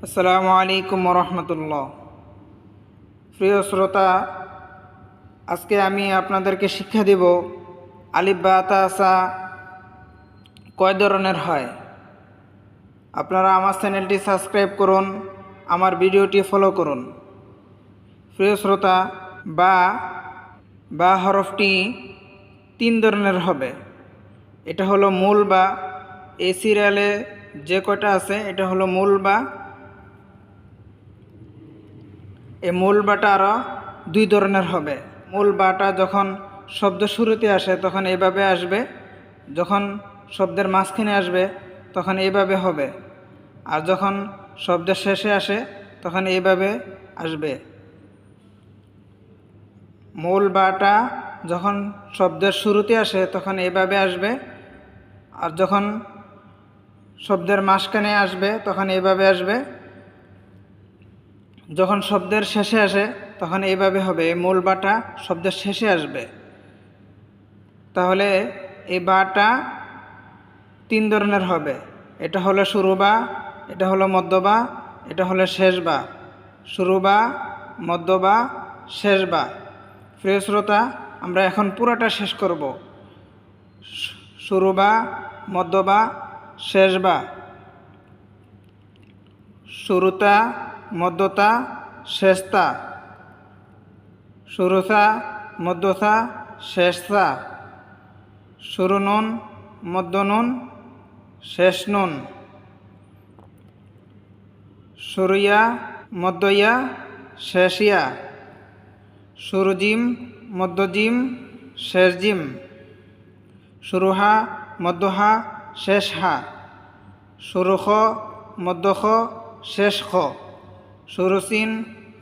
আসসালামু আলাইকুম রহমতুল্লাহ। প্রিয় শ্রোতা, আজকে আমি আপনাদেরকে শিক্ষা দেব আলিফ বা তা সা কয় ধরনের হয়। আপনারা আমার চ্যানেলটি সাবস্ক্রাইব করুন, আমার ভিডিওটি ফলো করুন। প্রিয় শ্রোতা, বা বা হরফটি তিন ধরনের হবে। এটা হলো মূল বা। এই সিরিয়ালে যে কয়টা আছে এটা হলো মূল বা। এই মূল বাটা আরও দুই ধরনের হবে। মূল বাটা যখন শব্দ শুরুতে আসে তখন এইভাবে আসবে, যখন শব্দের মাঝখানে আসবে তখন এইভাবে হবে, আর যখন শব্দের শেষে আসে তখন এইভাবে আসবে। মূল বাটা যখন শব্দের শুরুতে আসে তখন এইভাবে আসবে, আর যখন শব্দের মাঝখানে আসবে তখন এইভাবে আসবে, যখন শব্দের শেষে আসে তখন এইভাবে হবে। মূল বাটা শব্দের শেষে আসবে। তাহলে এই বাটা তিন ধরনের হবে। এটা হলো শুরু বা, এটা হলো মধ্য বা, এটা হলো শেষ বা। শুরু বা, মধ্য বা, শেষ বা। প্রিয় শ্রোতা, আমরা এখন পুরোটা শেষ করব। শুরু বা, মধ্য বা, শেষ বা। শুরুতা, মধ্যতা, শেষতা। শুরুসা, মধ্যসা, শেষসা। শুরু নুন, মধ্য নুন, শেষ নুন। শুরুয়া, মধ্যইয়া, শেষিয়া। শুরু জিম, মধ্য জিম, শেষ জিম। শুরু হা, মধ্য হা, শেষ হা। শুরু খ, মধ্য খ, শেষ খ। শুরু সিন,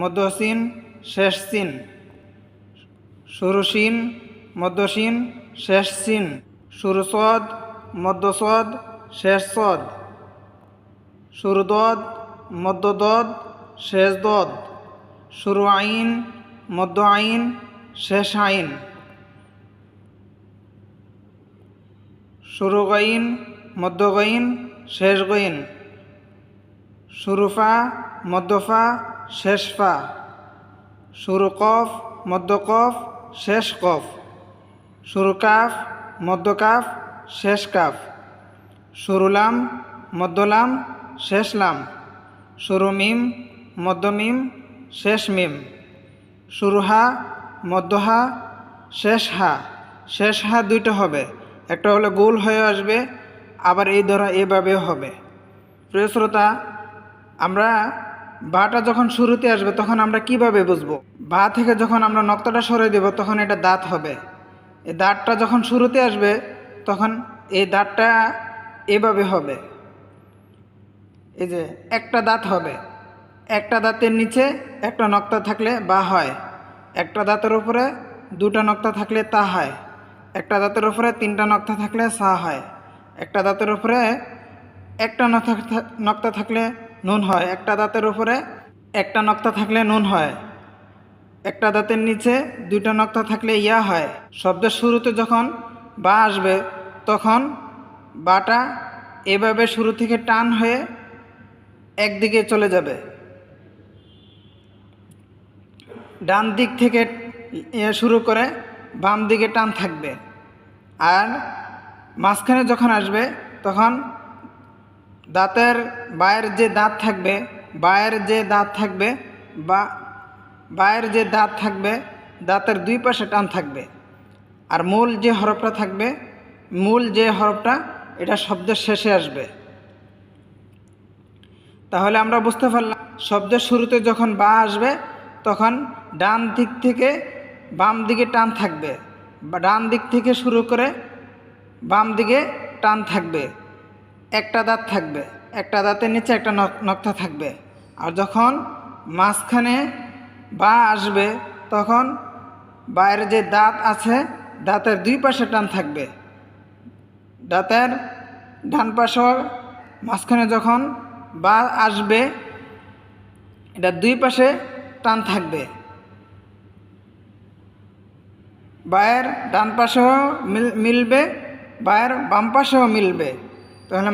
মধ্য সিন, শেষ সিন। শুরু সিন, মধ্য সিন, শেষ সিন। শুরু সদ, মধ্য সদ, শেষ সদ। শুরু দদ, মধ্য দদ, শেষ দদ। শুরু আইন, মধ্য আইন, শেষ আইন। শুরু গইন, মধ্য গইন, শেষ গইন। শুরু ফা, মধ্য ফা, শেষ ফা। শুরু কফ, মধ্য কফ, শেষ কফ। শুরু কাফ, মধ্য কাফ, শেষ কাফ। শুরু লাম, মধ্য লাম, শেষ লাম। শুরু মিম, মধ্য মিম, শেষ মিম। শুরু হা, মধ্য হা, শেষ হা। শেষ হা দুইটা হবে, একটা হলে গোল হয়ে আসবে, আবার এই ধরা এভাবেও হবে। প্রিয় শ্রোতা, আমরা বাটা যখন শুরুতে আসবে তখন আমরা কিভাবে বুঝবো? বা থেকে যখন আমরা নক্তাটা সরিয়ে দেব তখন এটা দাঁত হবে। এই দাঁতটা যখন শুরুতে আসবে তখন এই দাঁতটা এভাবে হবে। এই যে একটা দাঁত হবে, একটা দাঁতের নিচে একটা নক্তা থাকলে বা হয়, একটা দাঁতের উপরে দুটা নক্তা থাকলে তা হয়, একটা দাঁতের উপরে তিনটা নক্তা থাকলে সা হয়, একটা দাঁতের উপরে একটা নক্তা থাকলে নুন হয়, একটা দাঁতের উপরে একটা নক্তা থাকলে নুন হয়, একটা দাঁতের নিচে দুইটা নক্তা থাকলে ইয়া হয়। শব্দের শুরুতে যখন বা আসবে তখন বাটা এভাবে শুরু থেকে টান হয়ে একদিকে চলে যাবে, ডান দিক থেকে শুরু করে বাম দিকে টান থাকবে। আর মাঝখানে যখন আসবে তখন দাঁতের বায়ের যে দাঁত থাকবে, বায়ের যে দাঁত থাকবে বা বায়ের যে দাঁত থাকবে দাঁতের দুই পাশে টান থাকবে। আর মূল যে হরফটা থাকবে, মূল যে হরফটা এটা শব্দের শেষে আসবে। তাহলে আমরা বুঝতে পারলাম শব্দের শুরুতে যখন বা আসবে তখন ডান দিক থেকে বাম দিকে টান থাকবে, বা ডান দিক থেকে শুরু করে বাম দিকে টান থাকবে, একটা দাঁত থাকবে, একটা দাঁতের নিচে একটা নক্তা থাকবে। আর যখন মাঝখানে বা আসবে তখন বাইরে যে দাঁত আছে দাঁতের দুই পাশে টান থাকবে, দাঁতের ডান পাশে মাঝখানে যখন বা আসবে এটা দুই পাশে টান থাকবে, বায়ের ডান পাশেও মিলবে, বায়ের বাম পাশেও মিলবে। তাহলে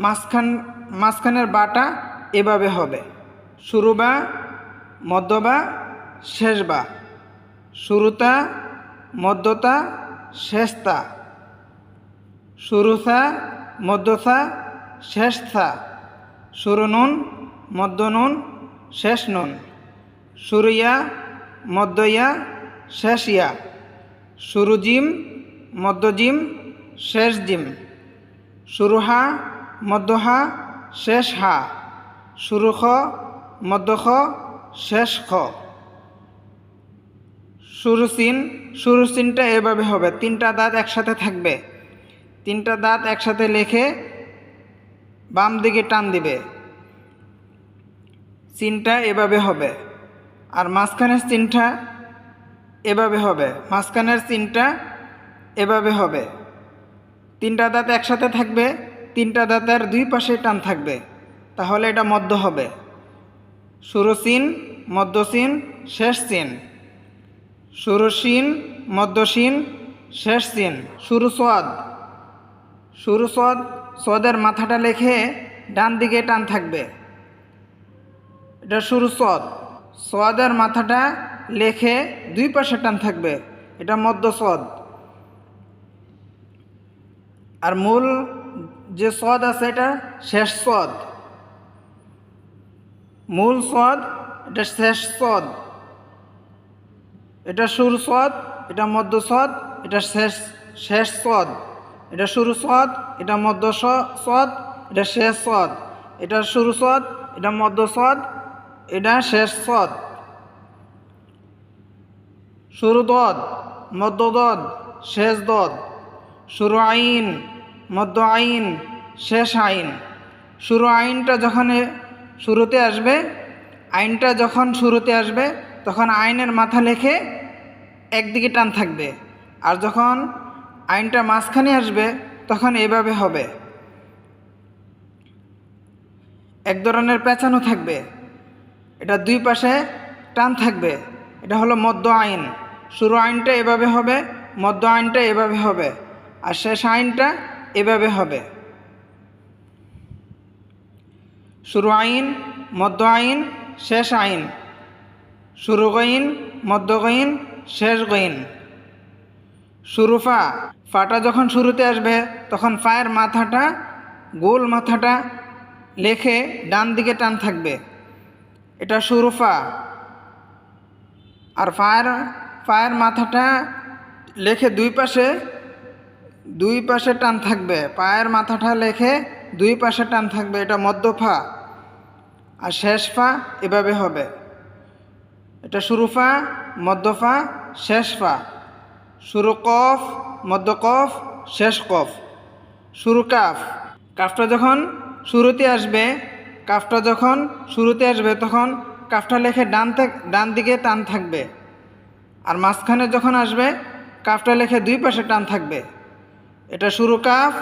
মাঝখান মাঝখানের বাটা এভাবে হবে, শুরু বা, মধ্য বা, শেষ বা। শুরুতা, মধ্যতা, শেষতা। শুরুথা, মধ্যথা, শেষথা। শুরু নুন, মধ্য নুন, শেষ নুন। শুরু ইয়া, মধ্য ইয়া, শেষ ইয়া। শুরু জিম, মধ্য জিম, শেষ জিম। শুরু হা, মধ্য হা, শেষ হা। শুরু খ, মধ্য খ, শেষ খ। শুরু সিন, শুরু সিনটা এভাবে হবে, তিনটা দাঁত একসাথে থাকবে। তিনটা দাঁত একসাথে লিখে বাম দিকে টান দিবে, সিনটা এভাবে হবে। আর মাঝখানের সিনটা এভাবে হবে, মাঝখানের সিনটা এভাবে হবে। তিনটা দাঁত একসাথে থাকবে, তিনটা দাঁতের দুই পাশে টান থাকবে, তাহলে এটা মধ্য হবে। শুরু সিন, মধ্য সিন, শেষ সিন। শুরু সিন, মধ্য সিন, শেষ সিন। শুরু সোয়াদ, শুরু সোয়াদ, সোয়াদের মাথাটা লেখে ডান দিকে টান থাকবে, এটা শুরু সোয়াদ। সোয়াদের মাথাটা লেখে দুই পাশে টান থাকবে, এটা মধ্য সোয়াদ। আর মূল যে সোয়াদ আছে এটা শেষ সোয়াদ। মূল সোয়াদ, এটা শেষ সোয়াদ। এটা শুরু সোয়াদ, এটা মধ্য সোয়াদ, এটা শেষ সোয়াদ। এটা শুরু সোয়াদ, এটা মধ্য সোয়াদ, এটা শেষ সোয়াদ। এটা শুরু সোয়াদ, এটা মধ্য সোয়াদ, এটা শেষ সোয়াদ। শুরু দদ, মধ্য দদ, শেষ দদ। শুরু আইন, মধ্য আইন, শেষ আইন। শুরু আইনটা যখন শুরুতে আসবে, আইনটা যখন শুরুতে আসবে তখন আইনের মাথা লেখে একদিকে টান থাকবে। আর যখন আইনটা মাঝখানে আসবে তখন এভাবে হবে, এক ধরনের পেঁচানো থাকবে, এটা দুই পাশে টান থাকবে, এটা হলো মধ্য আইন। শুরু আইনটা এভাবে হবে, মধ্য আইনটা এভাবে হবে, আর শেষ আইনটা এভাবে হবে। শুরু আইন, মধ্য আইন, শেষ আইন। শুরু গইন, মধ্য গইন, শেষ গইন। শুরু ফা, ফাটা যখন শুরুতে আসবে তখন ফায়ের মাথাটা, গোল মাথাটা লেখে ডান দিকে টান থাকবে, এটা শুরু ফা। আর ফায়ের মাথাটা লেখে দুই পাশে টান থাকবে, পায়ের মাথাটা লেখে দুই পাশে টান থাকবে, এটা মধ্য ফা। আর শেষ ফা এভাবে হবে, এটা শুরু ফা, মধ্য ফা, শেষ ফা। শুরু কফ, মধ্য কফ, শেষ কফ। শুরু কাফ, কাফটা যখন শুরুতে আসবে, কাফটা যখন শুরুতে আসবে তখন কাফটা লেখে ডান দিকে টান থাকবে। আর মাঝখানে যখন আসবে কাফটা লেখে দুই পাশে টান থাকবে, এটা শুরু কাফ,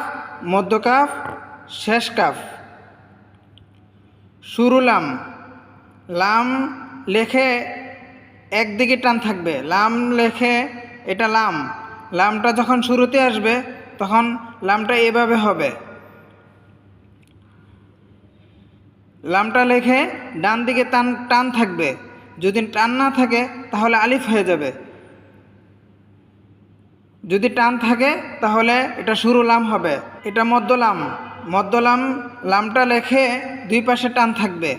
মধ্য কাফ, শেষ কাফ। শুরু লাম, লাম লেখে একদিকে টান থাকবে, লাম লেখে, এটা লাম। লামটা যখন শুরুতে আসবে তখন লামটা এভাবে হবে, লামটা লেখে ডান দিকে টান থাকবে, যদি টান না থাকে তাহলে আলিফ হয়ে যাবে, যদি টান থাকে তাহলে এটা শুরু লাম হবে, এটা মধ্য লাম। মধ্য লাম, লামটা লেখে দুই পাশে টান থাকবে,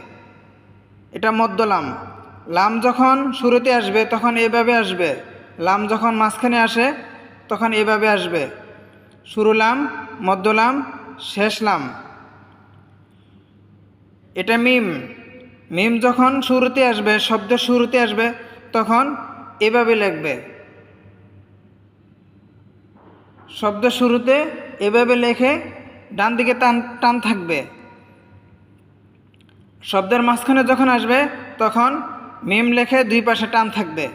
এটা মধ্য লাম। লাম যখন শুরুতে আসবে তখন এভাবে আসবে, লাম যখন মাঝখানে আসে তখন এভাবে আসবে, শুরু লাম, মধ্য লাম, শেষ লাম। এটা মিম, মিম যখন শুরুতে আসবে, শব্দের শুরুতে আসবে তখন এভাবে লিখবে, শব্দ শুরুতে এভাবে লেখে ডান দিকে টান থাকবে। শব্দের মাঝখানে যখন আসবে তখন মিম লেখে দুই পাশে টান থাকবে,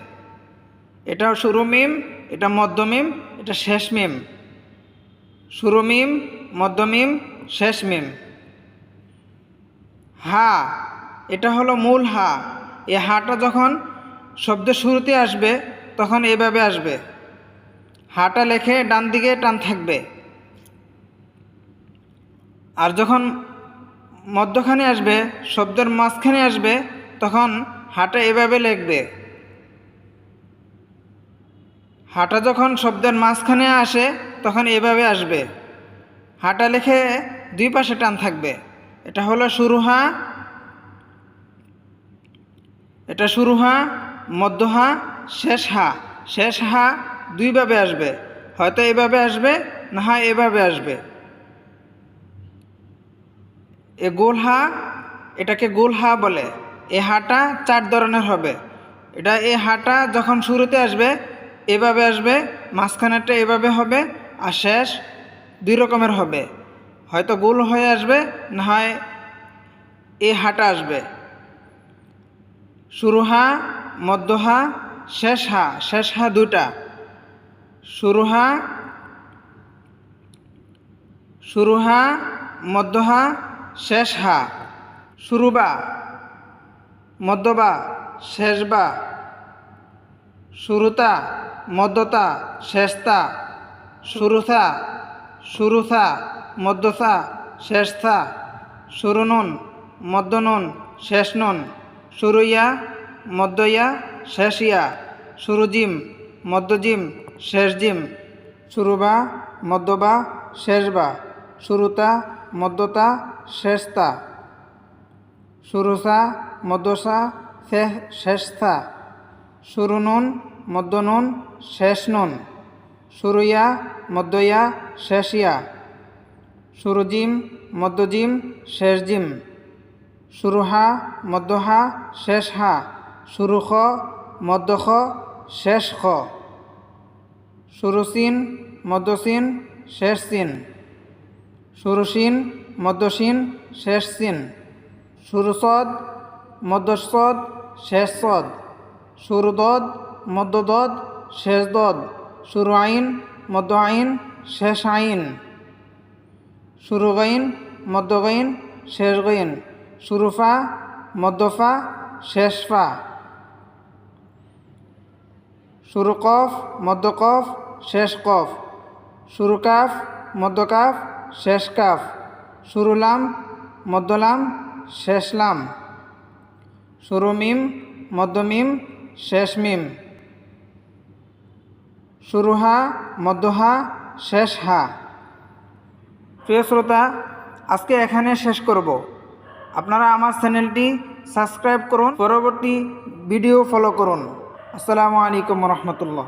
এটা শুরু মিম, এটা মধ্য মিম, এটা শেষ মিম। শুরু মিম, মধ্য মিম, শেষ মিম। হা, এটা হলো মূল হা। এই হাটা যখন শব্দের শুরুতে আসবে তখন এভাবে আসবে, হাটা লেখে ডান দিকে টান থাকবে। আর যখন মধ্যখানে আসবে, শব্দের মাঝখানে আসবে, তখন হাটা এভাবে লিখবে। হাটা যখন শব্দের মাঝখানে আসে তখন এভাবে আসবে। হাটা লিখে দুই পাশে টান থাকবে। এটা হলো শুরু হা, এটা শুরু হা, মধ্য হা, শেষ হা। শেষ হা দুইভাবে আসবে, হয়তো এভাবে আসবে, না হয় এভাবে আসবে। এ গোল হা, এটাকে গোল হা বলে। এ হাটা 4 ধরনের হবে। এটা এই হাটা যখন শুরুতে আসবে এভাবে আসবে, মাঝখানেরটা এভাবে হবে, আর শেষ 2 রকমের হবে, হয়তো গোল হয়ে আসবে, না হয় এই হাটা আসবে। শুরু হা, মধ্য হা, শেষ হা। শেষ হা 2টা, শুরু হা, শুরু হা, মধ্য হা, শেষ হা। শুরু বা, মধ্য বা, শেষ বা। শুরুতা, মধ্যতা, শেষতা। শুরুথা, শুরুথা, মধ্যথা, শেষথা। শুরু নুন, মধ্য নুন, শেষ নুন। শুরু ইয়া, মধ্য ইয়া, শেষ ইয়া। শুরু জিম, মধ্য জিম, শেষ জিম। শুরু বা, মধ্য বা, শেষ বা। শুরুতা, মধ্যতা, শেষতা। শুরুসা, মধ্যসা, শেষসা। শুরু নুন, মধ্য নুন, শেষ নুন। শুরু ইয়া, মধ্য ইয়া, শেষ ইয়া। শুরু জিম, মধ্য জিম, শেষ জিম। শুরু হা, মধ্য হা, শেষ হা। শুরু খ, মধ্য খ, শেষ খ। শুরু সিন, মধ্য সিন, শেষ সিন। শুরু সিন, মধ্য সিন, শেষ সিন। শুরু সদ, মধ্য সদ, শেষ সদ। শুরু দদ, মধ্য দদ, শেষ দদ। শুরু আইন, মধ্য আইন, শেষ আইন। শুরু গাইন, মধ্য গাইন, শেষ গাইন। শুরু ফা, মধ্য ফা, শেষ ফা। শুরু কফ, মধ্য কফ, শেষ কফ। শুরু কাফ, মধ্য কাফ, শেষ কাফ। শুরু লাম, মধ্য লাম, শেষ লাম। শুরু মিম, মধ্য মিম, শেষ মিম। শুরু হা, মধ্য হা, শেষ হা। প্রিয় শ্রোতা, আজকে এখানে শেষ করব। আপনারা আমার চ্যানেলটি সাবস্ক্রাইব করুন, পরবর্তী ভিডিও ফলো করুন। আসসালামু আলাইকুম রহমতুল্লাহ।